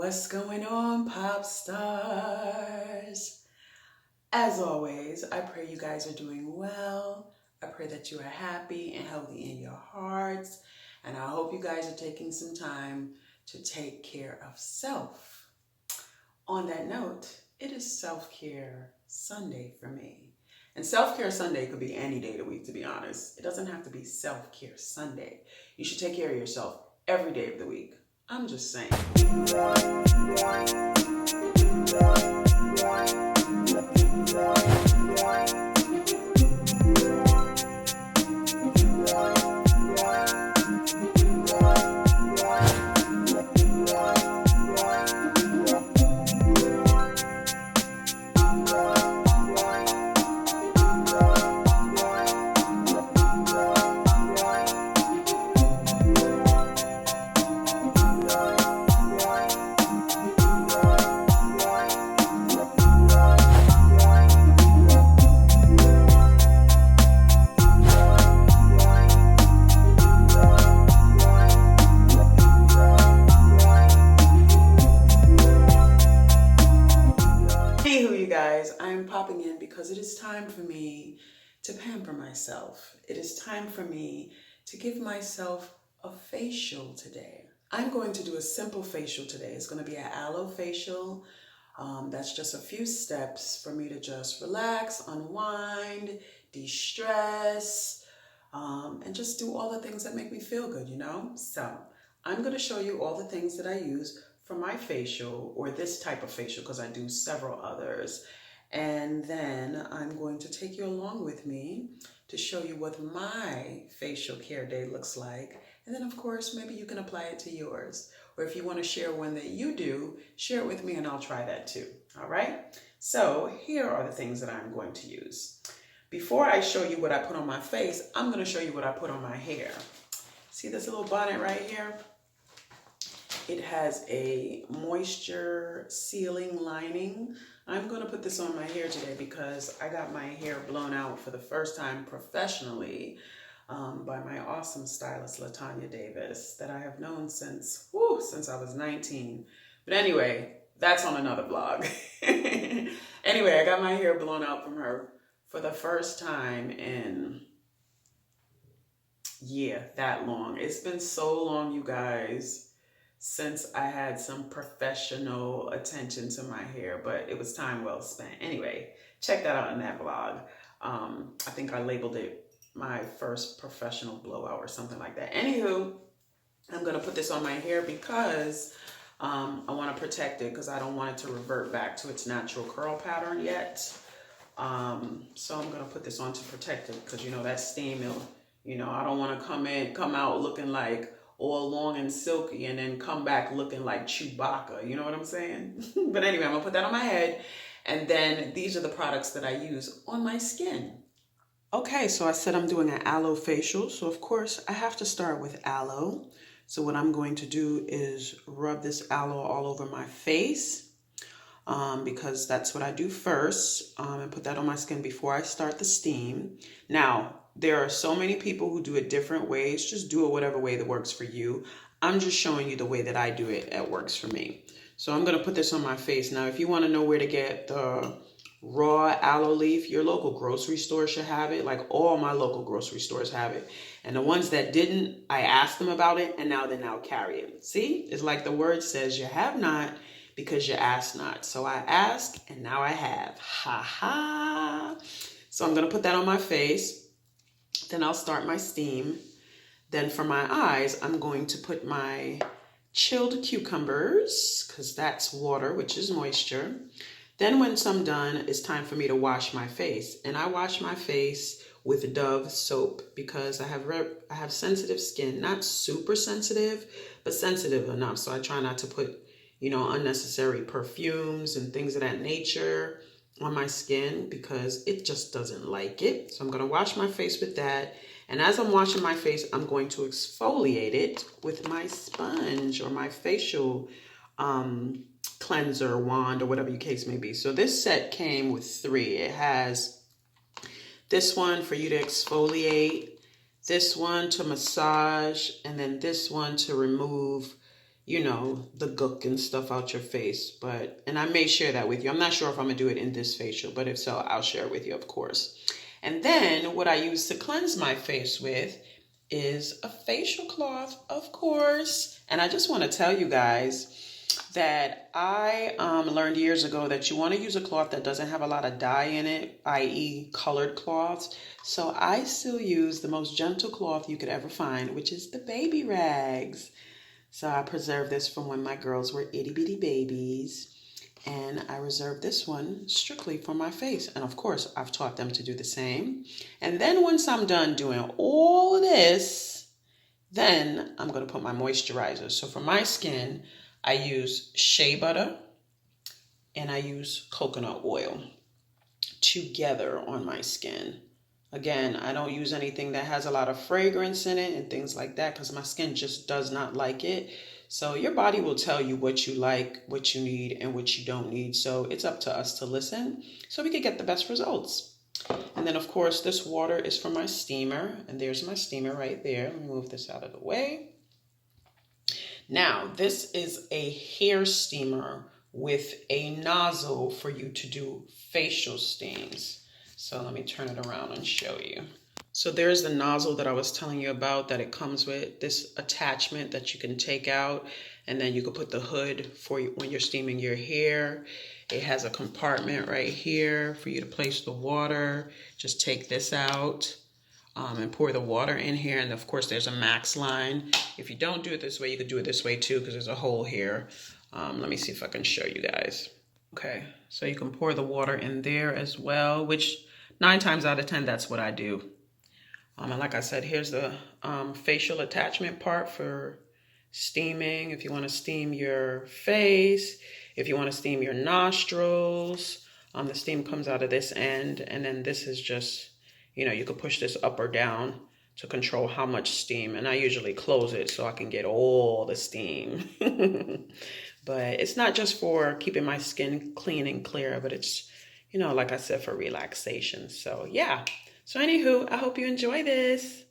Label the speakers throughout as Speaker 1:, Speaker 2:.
Speaker 1: What's going on, pop stars? As always, I pray you guys are doing well. I pray that you are happy and healthy in your hearts. And I hope you guys are taking some time to take care of self. On that note, it is Self-Care Sunday for me. And Self-Care Sunday could be any day of the week, to be honest. It doesn't have to be Self-Care Sunday. You should take care of yourself every day of the week. I'm just saying. I'm popping in because it is time for me to pamper myself. It is time for me to give myself a facial today. I'm going to do a simple facial today. It's going to be an aloe facial. That's just a few steps for me to just relax, unwind, de-stress, and just do all the things that make me feel good, you know? So I'm going to show you all the things that I use for my facial, or this type of facial, because I do several others. And then I'm going to take you along with me to show you what my facial care day looks like. And then of course, maybe you can apply it to yours. Or if you want to share one that you do, share it with me and I'll try that too. All right. So here are the things that I'm going to use. Before I show you what I put on my face, I'm going to show you what I put on my hair. See this little bonnet right here? It has a moisture sealing lining. I'm going to put this on my hair today because I got my hair blown out for the first time professionally by my awesome stylist, LaTanya Davis, that I have known since I was 19. But anyway, that's on another vlog. Anyway, I got my hair blown out from her for the first time in, that long. It's been so long, you guys, since I had some professional attention to my hair, but it was time well spent. Anyway, check that out in that vlog. I think I labeled it my first professional blowout or something like that. Anywho, I'm gonna put this on my hair because I wanna protect it because I don't want it to revert back to its natural curl pattern yet. So I'm gonna put this on to protect it because you know that steam, I don't wanna come out looking like all long and silky and then come back looking like Chewbacca, you know what I'm saying? But anyway, I'm gonna put that on my head, and then these are the products that I use on my skin. Okay, so I said I'm doing an aloe facial, so of course I have to start with aloe. So what I'm going to do is rub this aloe all over my face, because that's what I do first, and put that on my skin before I start the steam. Now, there are so many people who do it different ways. Just do it whatever way that works for you. I'm just showing you the way that I do it that works for me. So I'm going to put this on my face. Now, if you want to know where to get the raw aloe leaf, your local grocery store should have it. Like all my local grocery stores have it. And the ones that didn't, I asked them about it and now they now carry it. See, it's like the word says, you have not because you ask not. So I ask and now I have. Ha ha. So I'm going to put that on my face. Then I'll start my steam. Then for my eyes, I'm going to put my chilled cucumbers, because that's water, which is moisture. Then once I'm done, it's time for me to wash my face. And I wash my face with Dove soap because I have sensitive skin. Not super sensitive, but sensitive enough. So I try not to put, unnecessary perfumes and things of that nature on my skin because it just doesn't like it. So I'm going to wash my face with that. And as I'm washing my face, I'm going to exfoliate it with my sponge or my facial cleanser wand or whatever your case may be. So this set came with 3. It has this one for you to exfoliate, this one to massage, and then this one to remove you know, the gook and stuff out your face. And I may share that with you. I'm not sure if I'm gonna do it in this facial, but if so, I'll share it with you, of course. And then what I use to cleanse my face with is a facial cloth, of course. And I just want to tell you guys that I learned years ago that you want to use a cloth that doesn't have a lot of dye in it, i.e. colored cloths. So I still use the most gentle cloth you could ever find, which is the baby rags. So I preserved this from when my girls were itty bitty babies. And I reserved this one strictly for my face. And of course, I've taught them to do the same. And then once I'm done doing all of this, then I'm going to put my moisturizer. So for my skin, I use shea butter and I use coconut oil together on my skin. Again, I don't use anything that has a lot of fragrance in it and things like that because my skin just does not like it. So your body will tell you what you like, what you need, and what you don't need. So it's up to us to listen so we can get the best results. And then, of course, this water is for my steamer. And there's my steamer right there. Let me move this out of the way. Now, this is a hair steamer with a nozzle for you to do facial steams. So let me turn it around and show you. So there's the nozzle that I was telling you about, that it comes with this attachment that you can take out, and then you can put the hood for when you're steaming your hair. It has a compartment right here for you to place the water. Just take this out and pour the water in here. And of course there's a max line. If you don't do it this way, you could do it this way too, because there's a hole here. Let me see if I can show you guys. Okay, so you can pour the water in there as well, which 9 times out of 10, that's what I do. And like I said, here's the facial attachment part for steaming. If you want to steam your face, if you want to steam your nostrils, the steam comes out of this end. And then this is just, you know, you can push this up or down to control how much steam. And I usually close it so I can get all the steam. But it's not just for keeping my skin clean and clear, but it's, you know, like I said, for relaxation. So yeah. So anywho, I hope you enjoy this.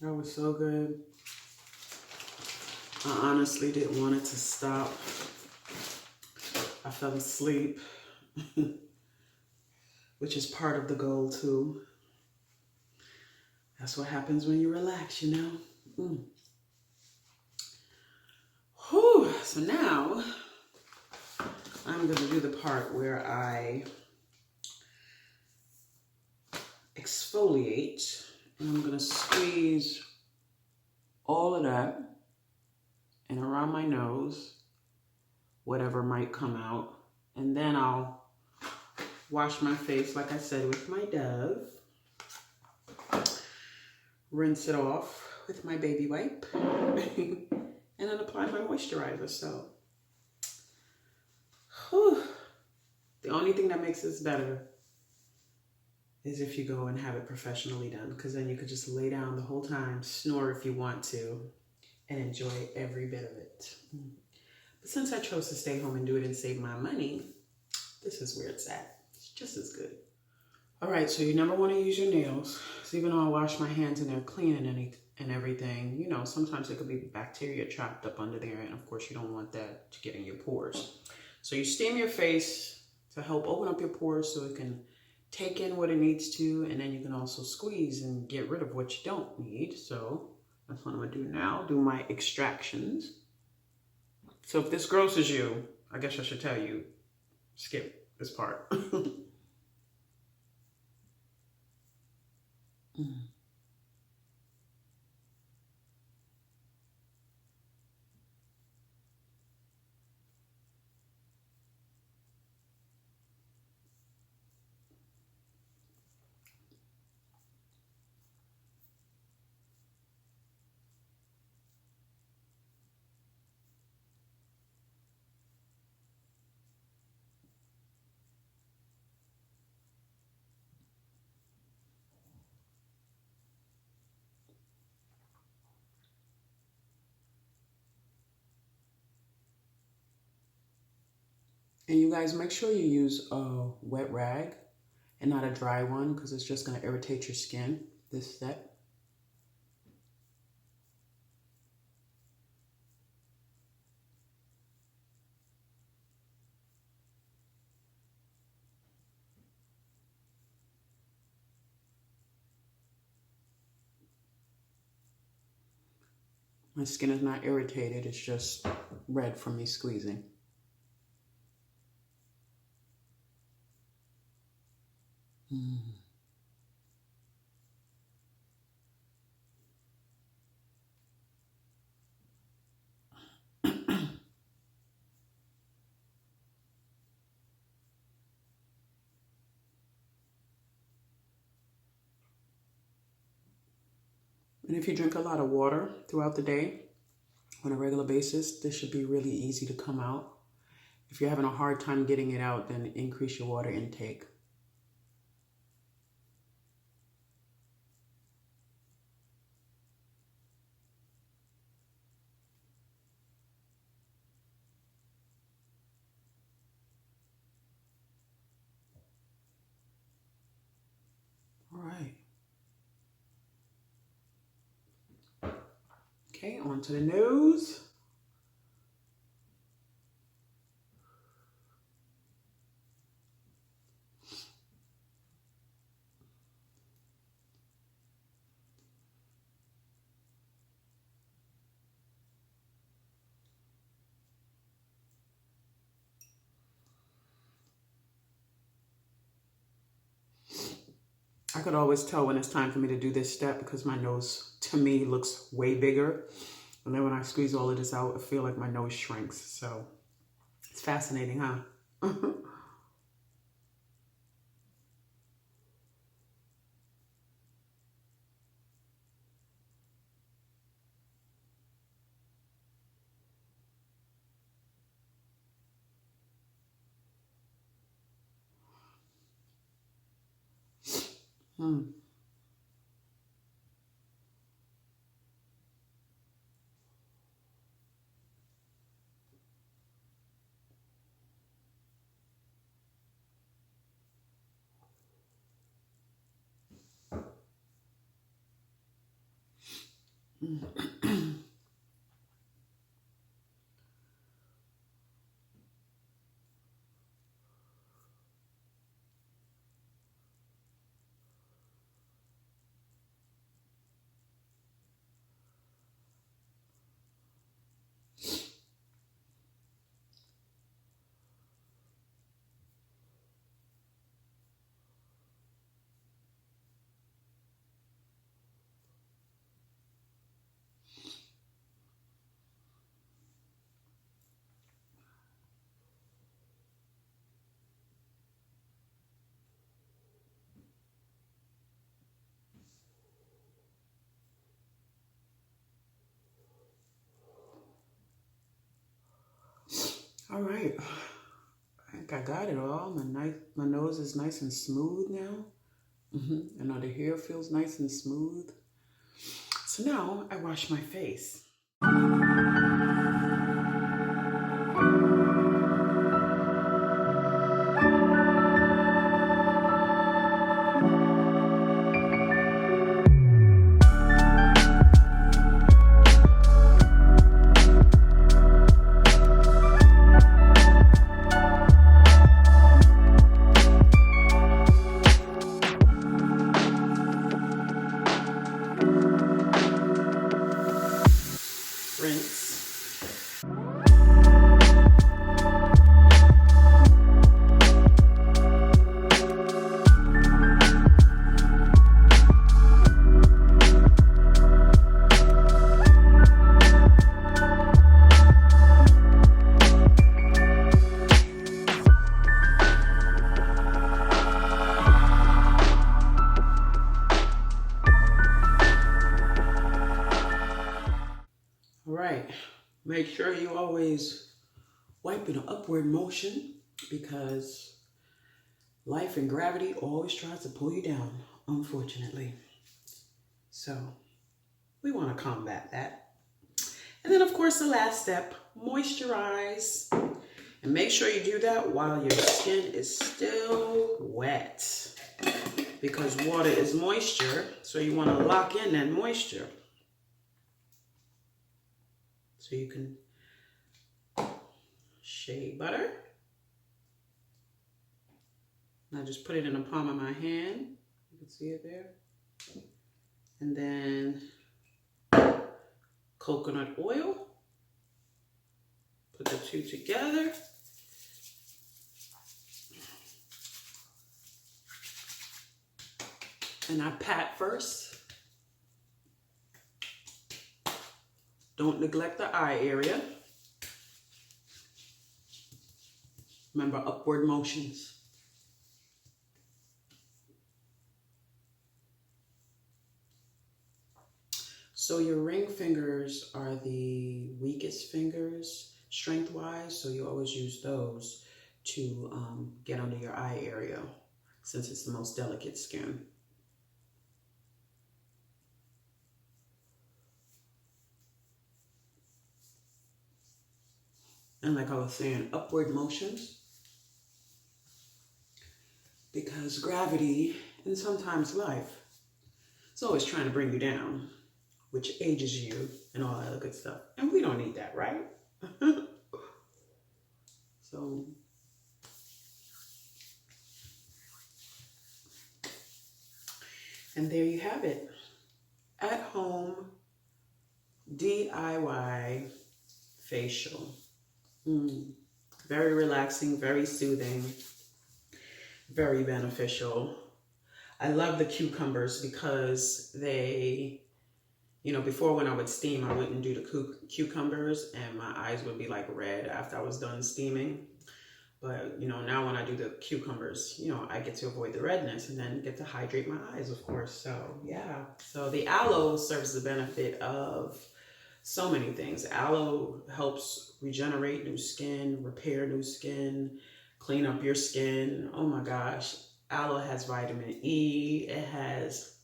Speaker 1: That was so good. I honestly didn't want it to stop. I fell asleep, which is part of the goal too. That's what happens when you relax, you know? Whew. So now I'm going to do the part where I exfoliate, and I'm going to squeeze all of that and around my nose, whatever might come out. And then I'll wash my face, like I said, with my Dove. Rinse it off with my baby wipe. And then apply my moisturizer. So, whew, the only thing that makes this better is if you go and have it professionally done, because then you could just lay down the whole time, snore if you want to, and enjoy every bit of it. But since I chose to stay home and do it and save my money, this is where it's at. It's just as good. All right, so you never want to use your nails. So even though I wash my hands and they're clean and everything, you know, sometimes there could be bacteria trapped up under there, and of course you don't want that to get in your pores. So you steam your face to help open up your pores so it can take in what it needs to, and then you can also squeeze and get rid of what you don't need. So that's what I'm gonna do now, do my extractions. So if this grosses you, I guess I should tell you, skip this part. And you guys, make sure you use a wet rag and not a dry one, because it's just going to irritate your skin, this step. My skin is not irritated, it's just red from me squeezing. And if you drink a lot of water throughout the day on a regular basis, this should be really easy to come out. If you're having a hard time getting it out, then increase your water intake. All right. Okay, on to the nose. I could always tell when it's time for me to do this step because my nose, to me, looks way bigger. And then when I squeeze all of this out, I feel like my nose shrinks. So it's fascinating, huh? All right. I think I got it all. My nose is nice and smooth now. And all the hair feels nice and smooth. So now I wash my face. Rinse. All right, make sure you always wipe in an upward motion because life and gravity always tries to pull you down, unfortunately. So we want to combat that. And then of course the last step, moisturize. And make sure you do that while your skin is still wet because water is moisture, so you want to lock in that moisture. So you can shea butter. And I just put it in the palm of my hand. You can see it there. And then coconut oil. Put the two together. And I pat first. Don't neglect the eye area. Remember, upward motions. So your ring fingers are the weakest fingers strength-wise, so you always use those to get under your eye area since it's the most delicate skin. And like I was saying, upward motions. Because gravity, and sometimes life, it's always trying to bring you down, which ages you and all that other good stuff. And we don't need that, right? So, and there you have it. At home, DIY facial. Very relaxing, very soothing, very beneficial. I love the cucumbers because they, you know, before when I would steam, I wouldn't do the cucumbers and my eyes would be like red after I was done steaming. But, you know, now when I do the cucumbers, you know, I get to avoid the redness and then get to hydrate my eyes, of course. So, yeah. So the aloe serves the benefit of so many things. Aloe helps regenerate new skin, repair new skin, clean up your skin. Oh my gosh. Aloe has vitamin E. It has,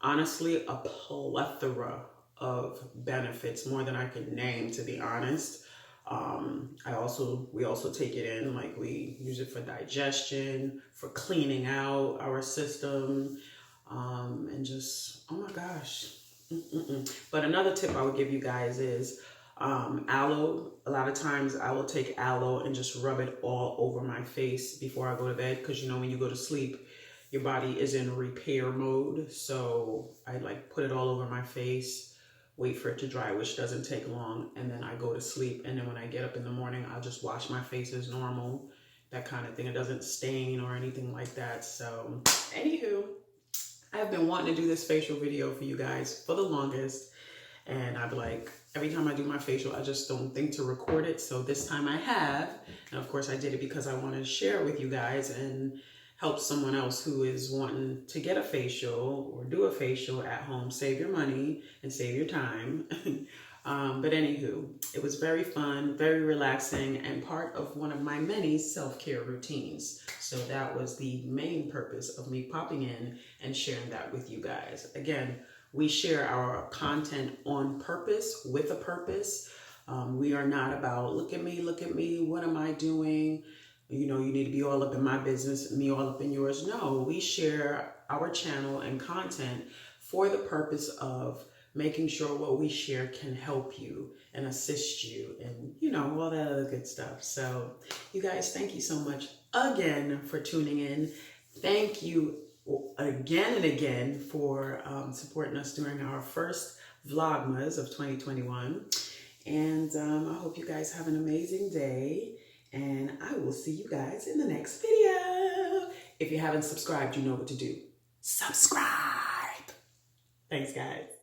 Speaker 1: honestly, a plethora of benefits, more than I can name, to be honest. We also take it in, like we use it for digestion, for cleaning out our system, and just, oh my gosh, But another tip I would give you guys is aloe. A lot of times I will take aloe and just rub it all over my face before I go to bed, because you know when you go to sleep, your body is in repair mode. So I like put it all over my face, wait for it to dry, which doesn't take long, and then I go to sleep. And then when I get up in the morning, I'll just wash my face as normal, that kind of thing. It doesn't stain or anything like that. So anywho, I've been wanting to do this facial video for you guys for the longest, and I've like, every time I do my facial, I just don't think to record it. So this time I have, and of course I did it because I wanted to share it with you guys and help someone else who is wanting to get a facial or do a facial at home, save your money and save your time. But anywho, it was very fun, very relaxing, and part of one of my many self-care routines. So that was the main purpose of me popping in and sharing that with you guys. Again, we share our content on purpose, with a purpose. We are not about, look at me, what am I doing? You know, you need to be all up in my business, me all up in yours. No, we share our channel and content for the purpose of making sure what we share can help you and assist you and, you know, all that other good stuff. So you guys, thank you so much again for tuning in. Thank you again and again for supporting us during our first Vlogmas of 2021. And I hope you guys have an amazing day. And I will see you guys in the next video. If you haven't subscribed, you know what to do. Subscribe. Thanks, guys.